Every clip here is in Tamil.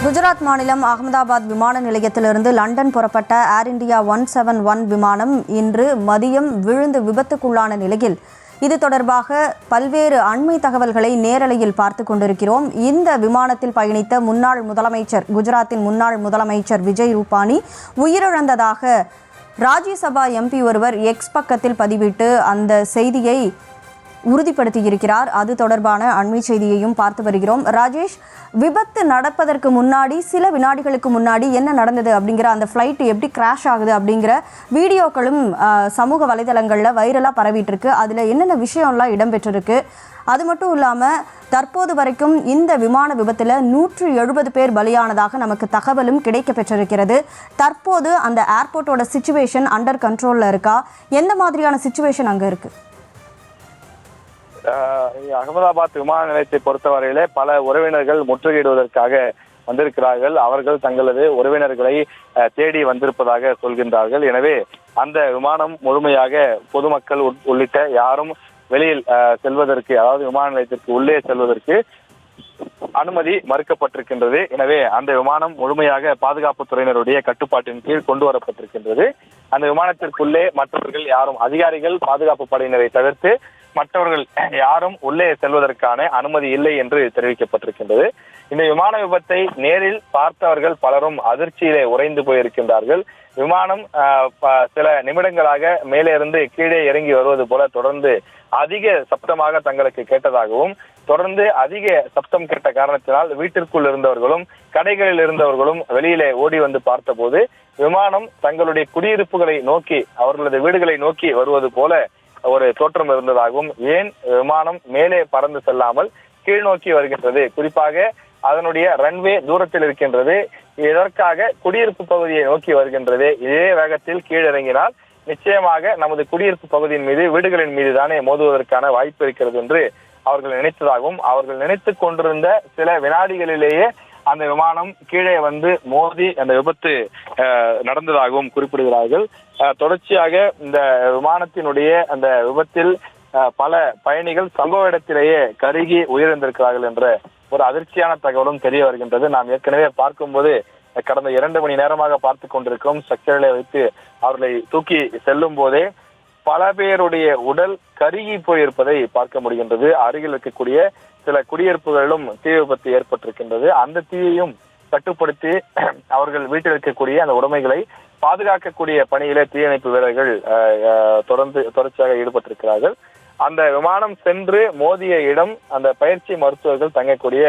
குஜராத் மாநிலம் அகமதாபாத் விமான நிலையத்திலிருந்து லண்டன் புறப்பட்ட ஏர் இந்தியா 171 விமானம் இன்று மதியம் விழுந்து விபத்துக்குள்ளான நிலையில் இது தொடர்பாக பல்வேறு அண்மை தகவல்களை நேரலையில் பார்த்து கொண்டிருக்கிறோம். இந்த விமானத்தில் பயணித்த குஜராத்தின் முன்னாள் முதலமைச்சர் விஜய் ரூபானி உயிரிழந்ததாக ராஜ்யசபா எம்பி ஒருவர் எக்ஸ் பக்கத்தில் பதிவிட்டு அந்த செய்தியை உறுதிப்படுத்தியிருக்கிறார். அது தொடர்பான அண்மை செய்தியையும் பார்த்து வருகிறோம். ராஜேஷ், விபத்து நடப்பதற்கு முன்னாடி சில வினாடிகளுக்கு முன்னாடி என்ன நடந்தது அப்படிங்கிற அந்த ஃப்ளைட் எப்படி கிராஷ் ஆகுது அப்படிங்கிற வீடியோக்களும் சமூக வலைதளங்களில் வைரலாக பரவிட்டு இருக்கு. அதில் என்னென்ன விஷயம்லாம் இடம்பெற்றிருக்கு, அது மட்டும் இல்லாமல் தற்போது வரைக்கும் இந்த விமான விபத்தில் 170 பேர் பலியானதாக நமக்கு தகவலும் கிடைக்க பெற்றிருக்கிறது. தற்போது அந்த ஏர்போர்ட்டோட சிச்சுவேஷன் அண்டர் கண்ட்ரோலில் இருக்கா? எந்த மாதிரியான சிச்சுவேஷன் அங்கே இருக்குது? அகமதாபாத் விமான நிலையத்தை பொறுத்தவரையிலே பல உறவினர்கள் முற்றுகையிடுவதற்காக வந்திருக்கிறார்கள். அவர்கள் தங்களது உறவினர்களை தேடி வந்திருப்பதாக சொல்கின்றார்கள். எனவே அந்த விமானம் முழுமையாக பொதுமக்கள் உள்ளிட்ட யாரும் வெளியில் செல்வதற்கு, அதாவது விமான நிலையத்திற்கு உள்ளே செல்வதற்கு அனுமதி மறுக்கப்பட்டிருக்கின்றது. எனவே அந்த விமானம் முழுமையாக பாதுகாப்புத்துறையினருடைய கட்டுப்பாட்டின் கீழ் கொண்டு வரப்பட்டிருக்கின்றது. அந்த விமானத்திற்குள்ளே மற்றவர்கள் யாரும், அதிகாரிகள், பாதுகாப்பு படையினரை தவிர்த்து மற்றவர்கள் யாரும் உள்ளே செல்வதற்கான அனுமதி இல்லை என்று தெரிவிக்கப்பட்டிருக்கின்றது. இந்த விமான விபத்தை நேரில் பார்த்தவர்கள் பலரும் அதிர்ச்சியிலே உறைந்து போயிருக்கின்றார்கள். விமானம் சில நிமிடங்களாக மேலே இருந்து கீழே இறங்கி வருவது போல தொடர்ந்து அதிக சப்தமாக தங்களுக்கு கேட்டதாகவும், தொடர்ந்து அதிக சப்தம் கேட்ட காரணத்தினால் வீட்டிற்குள் இருந்தவர்களும் கடைகளில் இருந்தவர்களும் வெளியிலே ஓடி வந்து பார்த்தபோது விமானம் தங்களுடைய குடியிருப்புகளை நோக்கி, அவர்களது வீடுகளை நோக்கி வருவது போல ஒரு தோற்றம் இருந்ததாகவும், ஏன் விமானம் மேலே பறந்து செல்லாமல் கீழ் நோக்கி வருகின்றது, குறிப்பாக அதனுடைய ரன்வே தூரத்தில் இருக்கின்றது, இதற்காக குடியிருப்பு பகுதியை நோக்கி வருகின்றது, இதே வேகத்தில் கீழிறங்கினால் நிச்சயமாக நமது குடியிருப்பு பகுதியின் மீது, வீடுகளின் மீது தானே மோதுவதற்கான வாய்ப்பு இருக்கிறது என்று அவர்கள் நினைத்ததாகவும், அவர்கள் நினைத்து கொண்டிருந்த சில வினாடிகளிலேயே அந்த விமானம் கீழே வந்து மோதி அந்த விபத்து நடந்ததாகவும் குறிப்பிடுகிறார்கள். தொடர்ச்சியாக இந்த விமானத்தினுடைய அந்த விபத்தில் பல பயணிகள் சம்பவ இடத்திலேயே கருகி உயிரிழந்திருக்கிறார்கள் என்ற ஒரு அதிர்ச்சியான தகவலும் தெரிய வருகின்றது. நாம் ஏற்கனவே பார்க்கும்போது கடந்த 2 மணி நேரமாக பார்த்து கொண்டிருக்கிறோம். ஸ்ட்ரக்சரிலே வைத்து அவர்களை தூக்கி செல்லும் போதே பல பேருடைய உடல் கருகி போயிருப்பதை பார்க்க முடிகின்றது. அருகில் இருக்கக்கூடிய சில குடியிருப்புகளிலும் தீ விபத்து ஏற்பட்டிருக்கின்றது. அந்த தீயையும் கட்டுப்படுத்தி அவர்கள் வீட்டில் இருக்கக்கூடிய அந்த உடைமைகளை பாதுகாக்கக்கூடிய பணியிலே தீயணைப்பு வீரர்கள் தொடர்ச்சியாக ஈடுபட்டிருக்கிறார்கள். அந்த விமானம் சென்று மோதிய இடம் அந்த பயிற்சி மருத்துவர்கள் தங்கக்கூடிய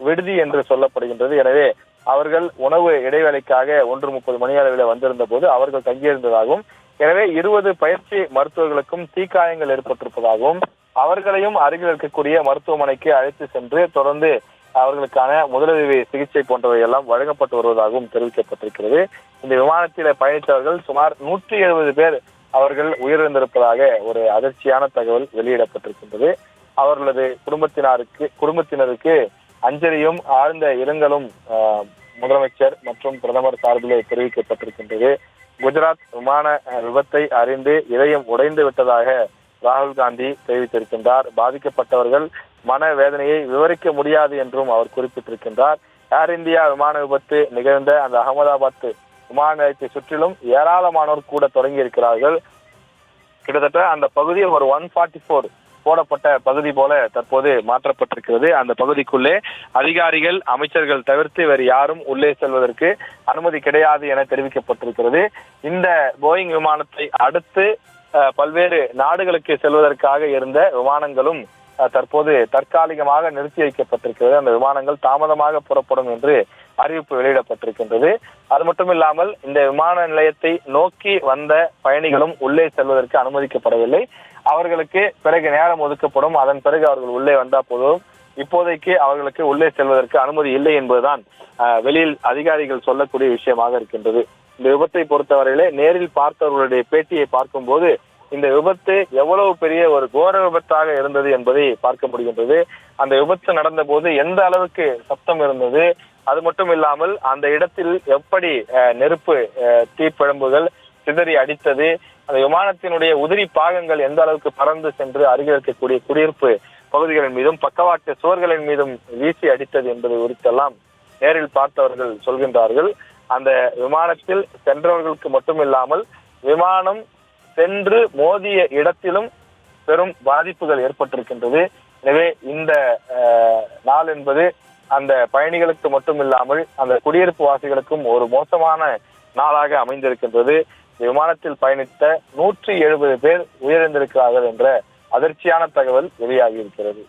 விடுதி என்று சொல்லப்படுகின்றது. எனவே அவர்கள் உணவு இடைவேளைக்காக 1:30 மணி அளவில் வந்திருந்த போது அவர்கள் தங்கியிருந்ததாகவும், எனவே 20 பயிற்சி மருத்துவர்களுக்கும் தீக்காயங்கள் ஏற்பட்டிருப்பதாகவும், அவர்களையும் அருகில் இருக்கக்கூடிய மருத்துவமனைக்கு அழைத்து சென்று தொடர்ந்து அவர்களுக்கான முதலுதவி சிகிச்சை போன்றவை எல்லாம் வழங்கப்பட்டு வருவதாகவும் தெரிவிக்கப்பட்டிருக்கிறது. இந்த விமானத்தில பயணித்தவர்கள் சுமார் 170 பேர் அவர்கள் உயிரிழந்திருப்பதாக ஒரு அதிர்ச்சியான தகவல் வெளியிடப்பட்டிருக்கின்றது. அவர்களது குடும்பத்தினருக்கு அஞ்சலியும் ஆழ்ந்த இரங்கலும் முதலமைச்சர் மற்றும் பிரதமர் சார்பிலே தெரிவிக்கப்பட்டிருக்கின்றது. குஜராத் விமான விபத்தை அறிந்து இதயம் உடைந்து விட்டதாக ராகுல் காந்தி தெரிவித்திருக்கின்றார். பாதிக்கப்பட்டவர்கள் மன வேதனையை விவரிக்க முடியாது என்றும் அவர் குறிப்பிட்டிருக்கின்றார். ஏர் இந்தியா விமான விபத்து நிகழ்ந்த அந்த அகமதாபாத் விமான நிலையத்தை சுற்றிலும் ஏராளமானோர் கூட தொடங்கி இருக்கிறார்கள். கிட்டத்தட்ட அந்த பகுதி ஒரு 144 போடப்பட்ட பகுதி போல தற்போது மாற்றப்பட்டிருக்கிறது. அந்த பகுதிக்குள்ளே அதிகாரிகள், அமைச்சர்கள் தவிர்த்து வேறு யாரும் உள்ளே செல்வதற்கு அனுமதி கிடையாது என தெரிவிக்கப்பட்டிருக்கிறது. இந்த போயிங் விமானத்தை அடுத்து பல்வேறு நாடுகளுக்கு செல்வதற்காக இருந்த விமானங்களும் தற்போது தற்காலிகமாக நிறுத்தி வைக்கப்பட்டிருக்கிறது. அந்த விமானங்கள் தாமதமாக புறப்படும் என்று அறிவிப்பு வெளியிடப்பட்டிருக்கின்றது. அது மட்டும் இல்லாமல் இந்த விமான நிலையத்தை நோக்கி வந்த பயணிகளும் உள்ளே செல்வதற்கு அனுமதிக்கப்படவில்லை. அவர்களுக்கு பிறகு நேரம் ஒதுக்கப்படும், அதன் பிறகு அவர்கள் உள்ளே வந்தா போதும். இப்போதைக்கு அவர்களுக்கு உள்ளே செல்வதற்கு அனுமதி இல்லை என்பதுதான் வெளியில் அதிகாரிகள் சொல்லக்கூடிய விஷயமாக இருக்கின்றது. இந்த விபத்தை பொறுத்தவரையிலே நேரில் பார்த்தவர்களுடைய பேட்டியை பார்க்கும்போது இந்த விபத்து எவ்வளவு பெரிய ஒரு கோர விபத்தாக இருந்தது என்பதை பார்க்க முடிகின்றது. அந்த விபத்து நடந்த போது எந்த அளவுக்கு சப்தம் இருந்தது, அது மட்டும் இல்லாமல் அந்த இடத்தில் எப்படி நெருப்பு தீப்பிழம்புகள் சிதறி அடித்தது, அந்த விமானத்தினுடைய உதிரி பாகங்கள் எந்த அளவுக்கு பறந்து சென்று அருகில் இருக்கக்கூடிய குடியிருப்பு பகுதிகளின் மீதும் பக்கவாட்டு சுவர்களின் மீதும் வீசி அடித்தது என்பது குறித்தெல்லாம் நேரில் பார்த்தவர்கள் சொல்கின்றார்கள். அந்த விமானத்தில் சென்றவர்களுக்கு மட்டுமில்லாமல் விமானம் சென்று மோதிய இடத்திலும் பெரும் பாதிப்புகள் ஏற்பட்டிருக்கின்றது. எனவே இந்த நாள் என்பது அந்த பயணிகளுக்கு மட்டுமில்லாமல் அந்த குடியிருப்பு வாசிகளுக்கும் ஒரு மோசமான நாளாக அமைந்திருக்கின்றது. விமானத்தில் பயணித்த 170 பேர் உயிரிழந்திருக்கிறார்கள் என்ற அதிர்ச்சியான தகவல் வெளியாகி இருக்கிறது.